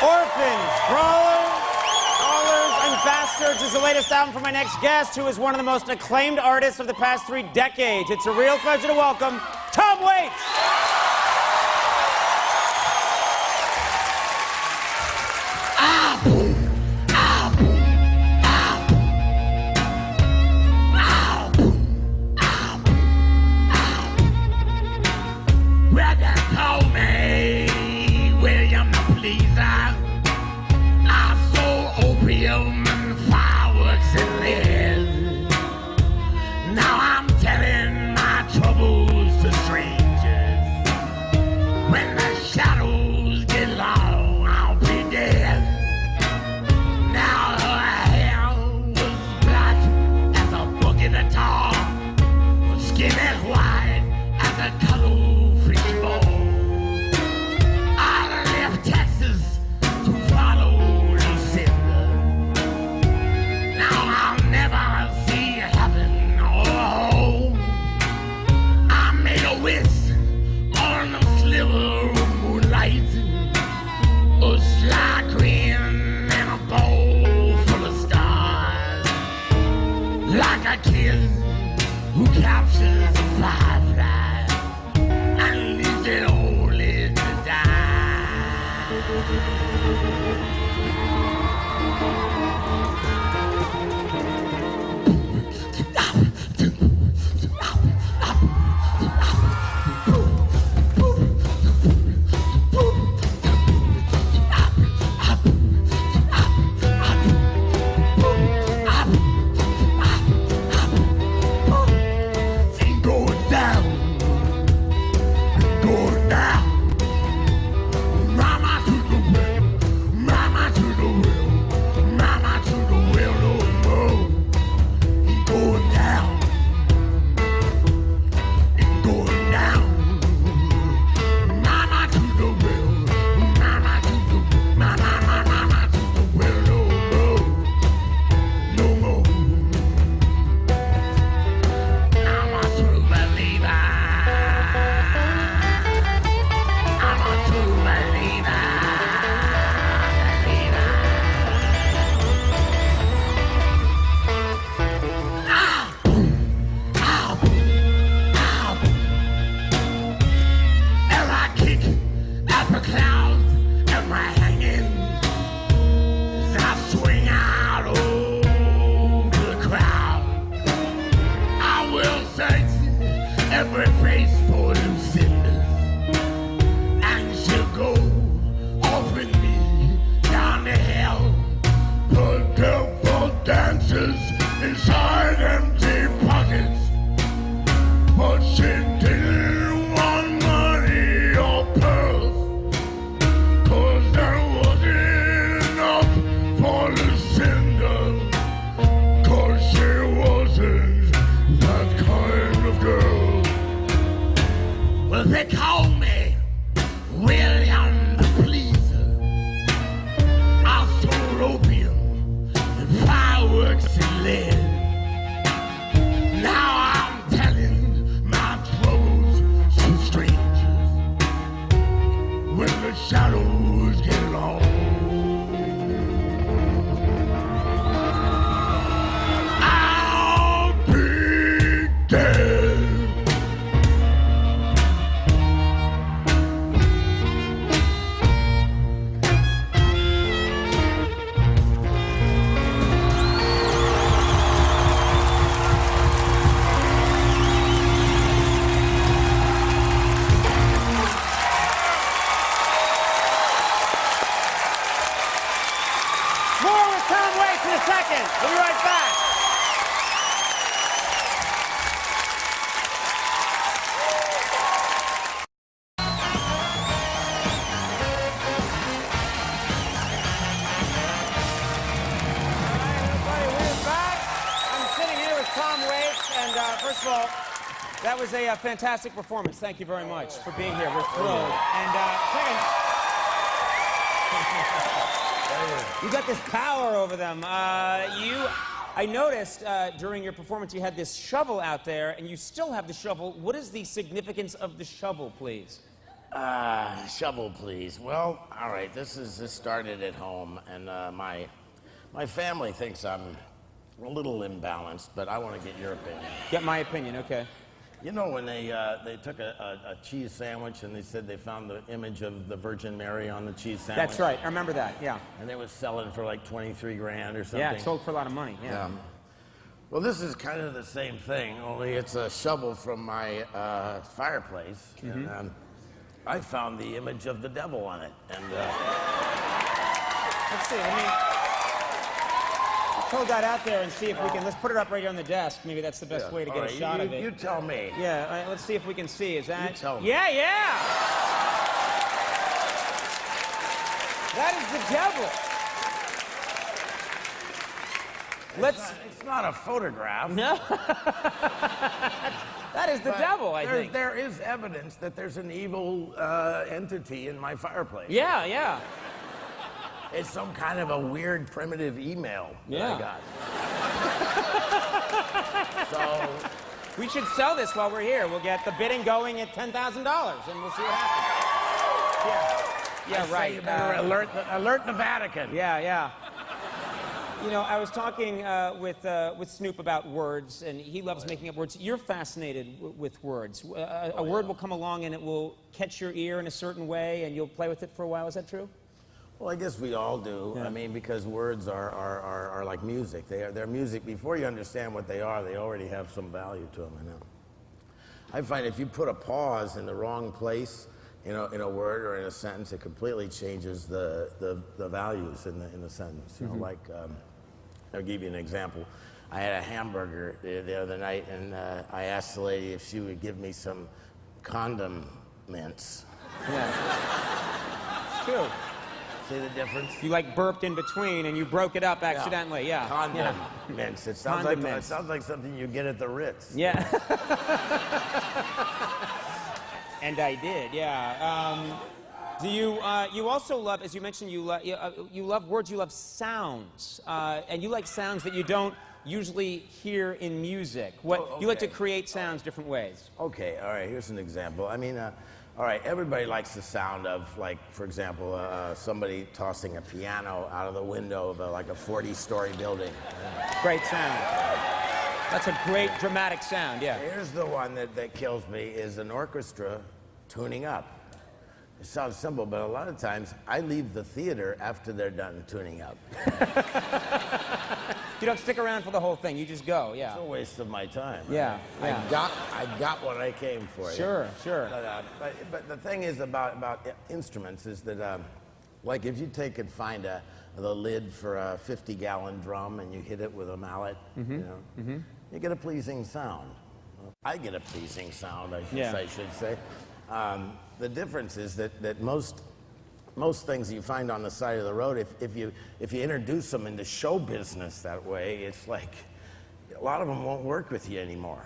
Orphans, Crawlers, and Bastards is the latest album from my next guest, who is one of the most acclaimed artists of the past 3 decades. It's a real pleasure to welcome Tom Waits. Who captures a firefly and leaves it only to die. Every face for Lucinda, and she'll go off with me down to hell. The devil dances inside empty pockets, but she didn't want money or pearls, 'cause there wasn't enough for Lucinda, 'cause she wasn't that kind of girl. Well, they call me William the Pleaser. I sold opium and fireworks and lead. Now I'm telling my troubles to strangers when the shadows get long. I'll be dead. More with Tom Waits in a second. We'll be right back. Everybody, we're back. I'm sitting here with Tom Waits, and first of all, that was a fantastic performance. Thank you very much for being here. We're thrilled. And second, you got this power over them. I noticed during your performance you had this shovel out there, and you still have the shovel. What is the significance of the shovel, please? Shovel, please. Well, all right. This started at home, and my family thinks I'm a little imbalanced, but I want to get your opinion. Get my opinion, okay. You know when they took a cheese sandwich and they said they found the image of the Virgin Mary on the cheese sandwich? That's right. I remember that. Yeah. And they was selling for like 23 grand or something. Yeah, it sold for a lot of money. Yeah. Well, this is kind of the same thing, only it's a shovel from my fireplace. Mm-hmm. And I found the image of the devil on it. And let's see. Let me pull that out there and see if we can. Let's put it up right here on the desk. Maybe that's the best way to get a shot of it. You tell me. Yeah. All right, let's see if we can see. Is that? You tell me. Yeah, yeah. That is the devil. It's not a photograph. No. That is the devil, I think. There is evidence that there's an evil entity in my fireplace. Yeah, yeah. It's some kind of a weird primitive email that I got. So we should sell this while we're here. We'll get the bidding going at $10,000, and we'll see what happens. Yeah, right. You better alert the Vatican. Yeah, yeah. You know, I was talking with Snoop about words, and he loves making up words. You're fascinated with words. A word will come along, and it will catch your ear in a certain way, and you'll play with it for a while. Is that true? Well, I guess we all do. Yeah. I mean, because words are like music. They're music. Before you understand what they are, they already have some value to them. I know. I find if you put a pause in the wrong place, in a word or in a sentence, it completely changes the values in the sentence. You know, like I'll give you an example. I had a hamburger the other night, and I asked the lady if she would give me some condiments. Yeah. It's true. See the difference? You like burped in between and you broke it up accidentally. Yeah. Condiments. It sounds like something you get at the Ritz. Yeah. And I did. Yeah. Do you you also love, as you mentioned, you love words. You love sounds, and you like sounds that you don't usually hear in music. You like to create sounds different ways. Okay. All right. Here's an example. I mean. All right, everybody likes the sound of, like, for example, somebody tossing a piano out of the window of like a 40-story building. Great sound. That's a great dramatic sound, yeah. Here's the one that kills me, is an orchestra tuning up. It sounds simple, but a lot of times I leave the theater after they're done tuning up. You don't stick around for the whole thing, you just go, yeah. It's a waste of my time. Yeah, right? I got what I came for. Sure, sure. But the thing is about instruments is that, like if you take and find the lid for a 50-gallon drum and you hit it with a mallet, you get a pleasing sound. I get a pleasing sound, I should say. The difference is that most things you find on the side of the road, if you introduce them into show business that way, it's like a lot of them won't work with you anymore.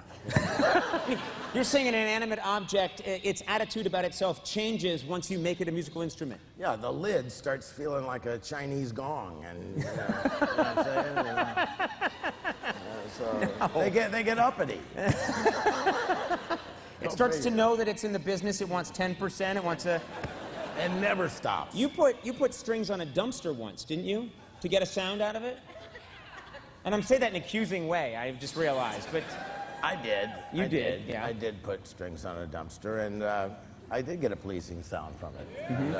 You're saying an inanimate object, its attitude about itself changes once you make it a musical instrument. Yeah, the lid starts feeling like a Chinese gong, and you know what I'm saying? So they get uppity. It starts to know that it's in the business. It wants 10%. It wants a. And never stops. You put strings on a dumpster once, didn't you, to get a sound out of it? And I'm saying that in an accusing way. I just realized, but. I did. You did. Yeah. I did put strings on a dumpster, and I did get a pleasing sound from it. And,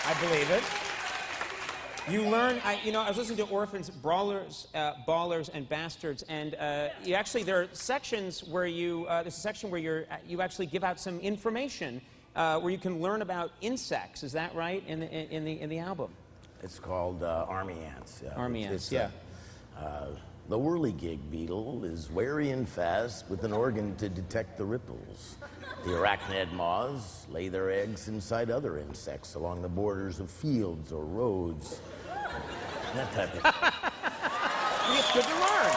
I believe it. You learn, I was listening to Orphans, Brawlers, Ballers, and Bastards, and you actually, there are sections where there's a section where you actually give out some information where you can learn about insects. Is that right, in the album? It's called Army Ants. Yeah. Army Ants, yeah. The whirligig beetle is wary and fast with an organ to detect the ripples. The arachnid moths lay their eggs inside other insects along the borders of fields or roads. That type of thing. It's good to learn.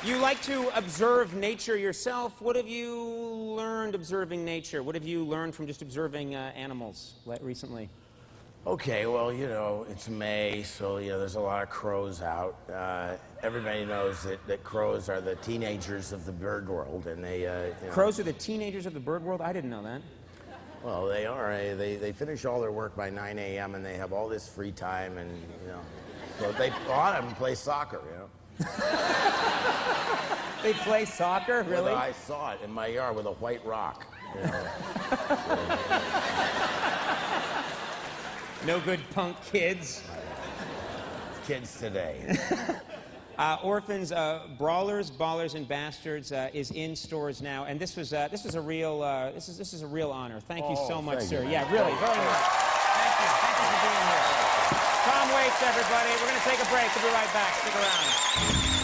You like to observe nature yourself. What have you learned observing nature? What have you learned from just observing animals recently? Okay, well, you know, it's May, so, you know, there's a lot of crows out. Everybody knows that crows are the teenagers of the bird world, and they, you know, Crows are the teenagers of the bird world? I didn't know that. well, they are. They finish all their work by 9 a.m., and they have all this free time, and, you know, so a lot of them play soccer, you know. They play soccer? Really? Well, I saw it in my yard with a white rock, you know. No good punk kids. Kids today. Orphans, Brawlers, Ballers, and Bastards is in stores now, and this is a real this is a real honor. Thank you so much, thank sir. you. Yeah, really, very much. Thank you for being here. Tom Waits, everybody. We're going to take a break. We'll be right back. Stick around.